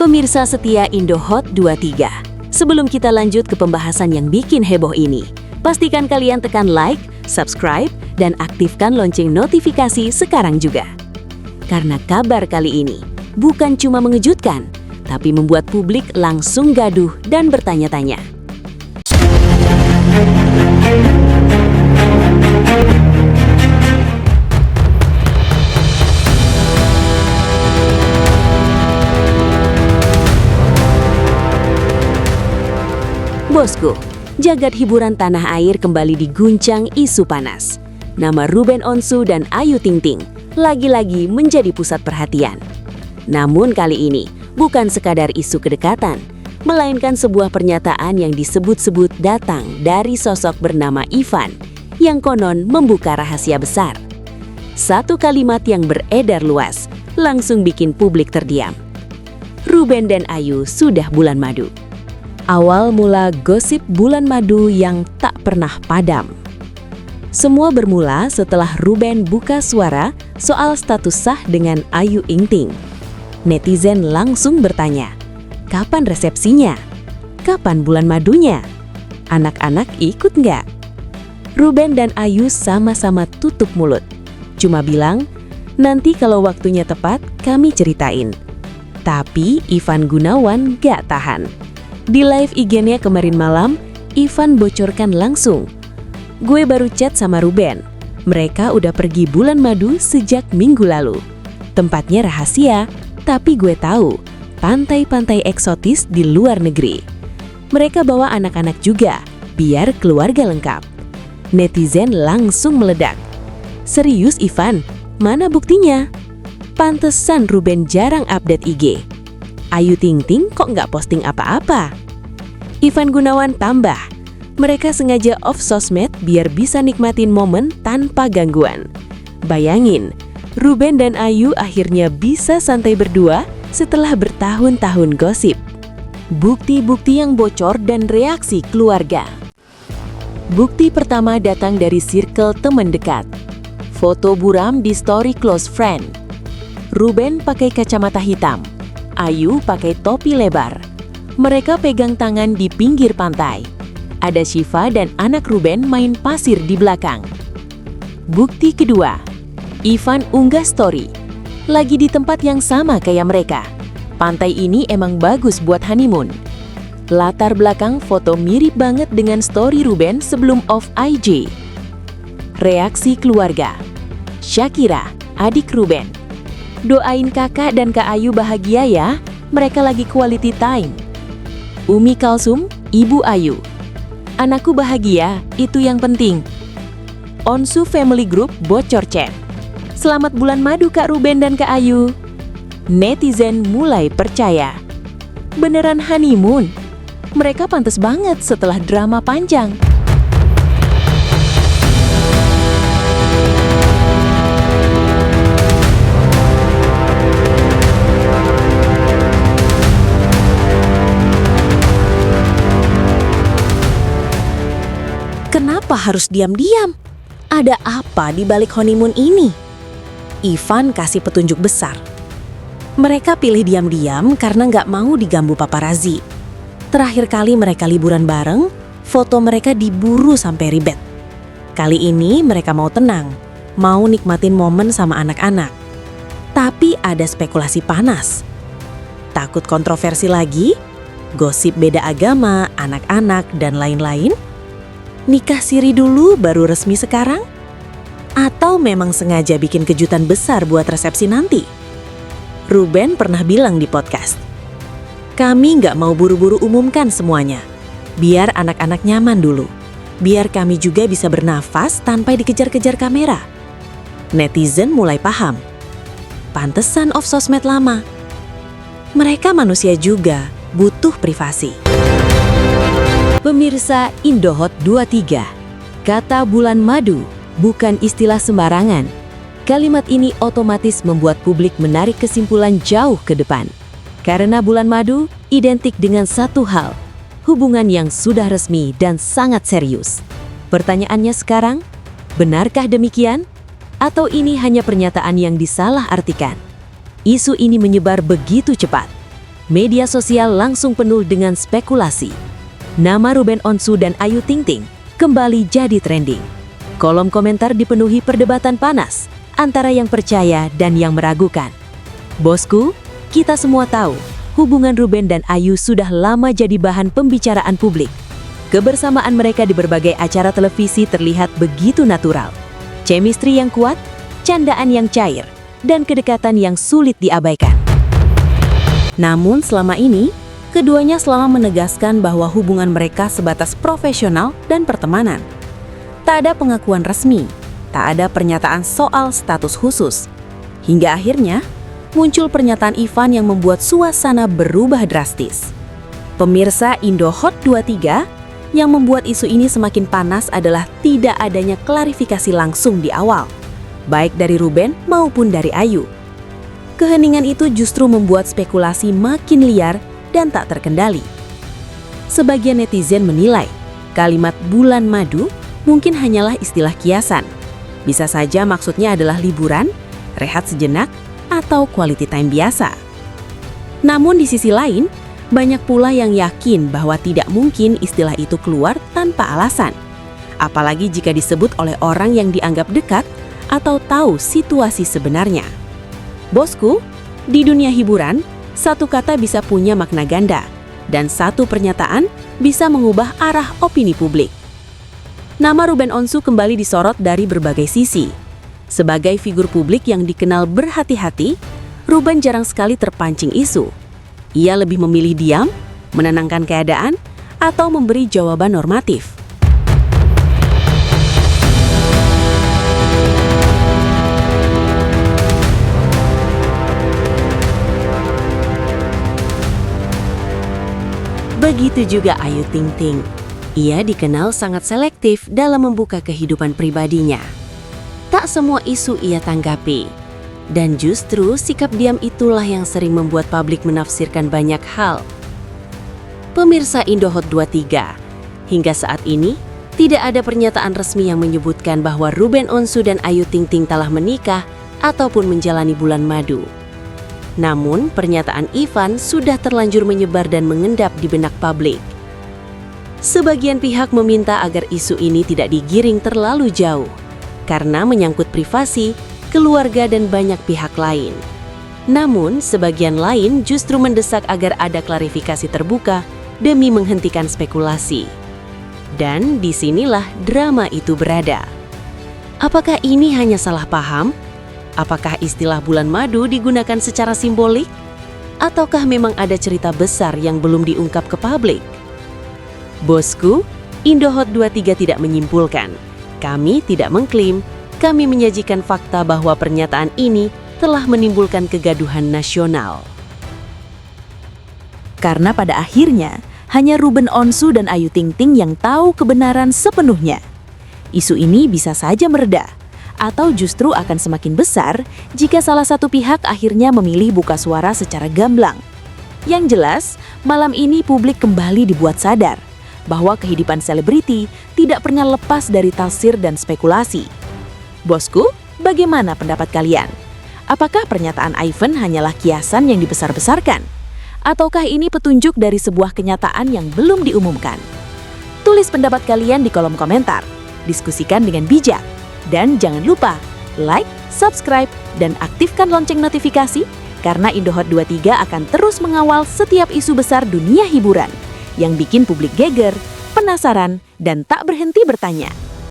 Pemirsa setia Indohot 23, sebelum kita lanjut ke pembahasan yang bikin heboh ini, pastikan kalian tekan like, subscribe, dan aktifkan lonceng notifikasi sekarang juga. Karena kabar kali ini bukan cuma mengejutkan, tapi membuat publik langsung gaduh dan bertanya-tanya. Bosku, jagat hiburan tanah air kembali diguncang isu panas. Nama Ruben Onsu dan Ayu Ting Ting lagi-lagi menjadi pusat perhatian. Namun kali ini bukan sekadar isu kedekatan, melainkan sebuah pernyataan yang disebut-sebut datang dari sosok bernama Ivan yang konon membuka rahasia besar. Satu kalimat yang beredar luas langsung bikin publik terdiam. Ruben dan Ayu sudah bulan madu. Awal mula gosip bulan madu yang tak pernah padam. Semua bermula setelah Ruben buka suara soal status sah dengan Ayu Ting Ting. Netizen langsung bertanya, kapan resepsinya? Kapan bulan madunya? Anak-anak ikut nggak? Ruben dan Ayu sama-sama tutup mulut. Cuma bilang, nanti kalau waktunya tepat kami ceritain. Tapi Ivan Gunawan gak tahan. Di live IG-nya kemarin malam, Ivan bocorkan langsung. Gue baru chat sama Ruben. Mereka udah pergi bulan madu sejak minggu lalu. Tempatnya rahasia, tapi gue tahu, pantai-pantai eksotis di luar negeri. Mereka bawa anak-anak juga, biar keluarga lengkap. Netizen langsung meledak. Serius Ivan? Mana buktinya? Pantesan Ruben jarang update IG. Ayu Ting Ting kok nggak posting apa-apa? Ivan Gunawan tambah, mereka sengaja off sosmed biar bisa nikmatin momen tanpa gangguan. Bayangin, Ruben dan Ayu akhirnya bisa santai berdua setelah bertahun-tahun gosip. Bukti-bukti yang bocor dan reaksi keluarga. Bukti pertama datang dari circle teman dekat. Foto buram di story close friend. Ruben pakai kacamata hitam. Ayu pakai topi lebar. Mereka pegang tangan di pinggir pantai. Ada Shiva dan anak Ruben main pasir di belakang. Bukti kedua, Ivan unggah story. Lagi di tempat yang sama kayak mereka. Pantai ini emang bagus buat honeymoon. Latar belakang foto mirip banget dengan story Ruben sebelum off IG. Reaksi keluarga. Shakira, adik Ruben. Doain kakak dan Kak Ayu bahagia ya, mereka lagi quality time. Umi Kalsum, Ibu Ayu. Anakku bahagia, itu yang penting. Onsu Family Group bocor chat. Selamat bulan madu Kak Ruben dan Kak Ayu. Netizen mulai percaya. Beneran honeymoon? Mereka pantas banget setelah drama panjang. Kenapa harus diam-diam? Ada apa di balik honeymoon ini? Ivan kasih petunjuk besar. Mereka pilih diam-diam karena nggak mau diganggu paparazzi. Terakhir kali mereka liburan bareng, foto mereka diburu sampai ribet. Kali ini mereka mau tenang, mau nikmatin momen sama anak-anak. Tapi ada spekulasi panas. Takut kontroversi lagi? Gosip beda agama, anak-anak, dan lain-lain? Nikah siri dulu baru resmi sekarang? Atau memang sengaja bikin kejutan besar buat resepsi nanti? Ruben pernah bilang di podcast, kami nggak mau buru-buru umumkan semuanya. Biar anak-anak nyaman dulu. Biar kami juga bisa bernafas tanpa dikejar-kejar kamera. Netizen mulai paham. Pantesan off sosmed lama. Mereka manusia juga, butuh privasi. Pemirsa Indohot 23, kata bulan madu bukan istilah sembarangan. Kalimat ini otomatis membuat publik menarik kesimpulan jauh ke depan. Karena bulan madu identik dengan satu hal, hubungan yang sudah resmi dan sangat serius. Pertanyaannya sekarang, benarkah demikian? Atau ini hanya pernyataan yang disalah-artikan? Isu ini menyebar begitu cepat. Media sosial langsung penuh dengan spekulasi. Nama Ruben Onsu dan Ayu Ting Ting kembali jadi trending. Kolom komentar dipenuhi perdebatan panas antara yang percaya dan yang meragukan. Bosku, kita semua tahu hubungan Ruben dan Ayu sudah lama jadi bahan pembicaraan publik. Kebersamaan mereka di berbagai acara televisi terlihat begitu natural. Chemistry yang kuat, candaan yang cair, dan kedekatan yang sulit diabaikan. Namun selama ini, keduanya selalu menegaskan bahwa hubungan mereka sebatas profesional dan pertemanan. Tak ada pengakuan resmi, tak ada pernyataan soal status khusus. Hingga akhirnya, muncul pernyataan Ivan yang membuat suasana berubah drastis. Pemirsa Indo Hot 23, yang membuat isu ini semakin panas adalah tidak adanya klarifikasi langsung di awal, baik dari Ruben maupun dari Ayu. Keheningan itu justru membuat spekulasi makin liar dan tak terkendali. Sebagian netizen menilai kalimat bulan madu mungkin hanyalah istilah kiasan. Bisa saja maksudnya adalah liburan, rehat sejenak, atau quality time biasa. Namun di sisi lain, banyak pula yang yakin bahwa tidak mungkin istilah itu keluar tanpa alasan. Apalagi jika disebut oleh orang yang dianggap dekat atau tahu situasi sebenarnya. Bosku, di dunia hiburan, satu kata bisa punya makna ganda, dan satu pernyataan bisa mengubah arah opini publik. Nama Ruben Onsu kembali disorot dari berbagai sisi. Sebagai figur publik yang dikenal berhati-hati, Ruben jarang sekali terpancing isu. Ia lebih memilih diam, menenangkan keadaan, atau memberi jawaban normatif. Begitu juga Ayu Ting Ting. Ia dikenal sangat selektif dalam membuka kehidupan pribadinya. Tak semua isu ia tanggapi. Dan justru sikap diam itulah yang sering membuat publik menafsirkan banyak hal. Pemirsa Indo Hot 23, hingga saat ini tidak ada pernyataan resmi yang menyebutkan bahwa Ruben Onsu dan Ayu Ting Ting telah menikah ataupun menjalani bulan madu. Namun, pernyataan Ivan sudah terlanjur menyebar dan mengendap di benak publik. Sebagian pihak meminta agar isu ini tidak digiring terlalu jauh, karena menyangkut privasi, keluarga, dan banyak pihak lain. Namun, sebagian lain justru mendesak agar ada klarifikasi terbuka demi menghentikan spekulasi. Dan disinilah drama itu berada. Apakah ini hanya salah paham? Apakah istilah bulan madu digunakan secara simbolik? Ataukah memang ada cerita besar yang belum diungkap ke publik? Bosku, Indo Hot 23 tidak menyimpulkan. Kami tidak mengklaim, kami menyajikan fakta bahwa pernyataan ini telah menimbulkan kegaduhan nasional. Karena pada akhirnya, hanya Ruben Onsu dan Ayu Ting Ting yang tahu kebenaran sepenuhnya. Isu ini bisa saja mereda, atau justru akan semakin besar jika salah satu pihak akhirnya memilih buka suara secara gamblang. Yang jelas, malam ini publik kembali dibuat sadar bahwa kehidupan selebriti tidak pernah lepas dari tafsir dan spekulasi. Bosku, bagaimana pendapat kalian? Apakah pernyataan Ivan hanyalah kiasan yang dibesar-besarkan? Ataukah ini petunjuk dari sebuah kenyataan yang belum diumumkan? Tulis pendapat kalian di kolom komentar. Diskusikan dengan bijak. Dan jangan lupa, like, subscribe, dan aktifkan lonceng notifikasi karena Indo Hot 23 akan terus mengawal setiap isu besar dunia hiburan yang bikin publik geger, penasaran, dan tak berhenti bertanya.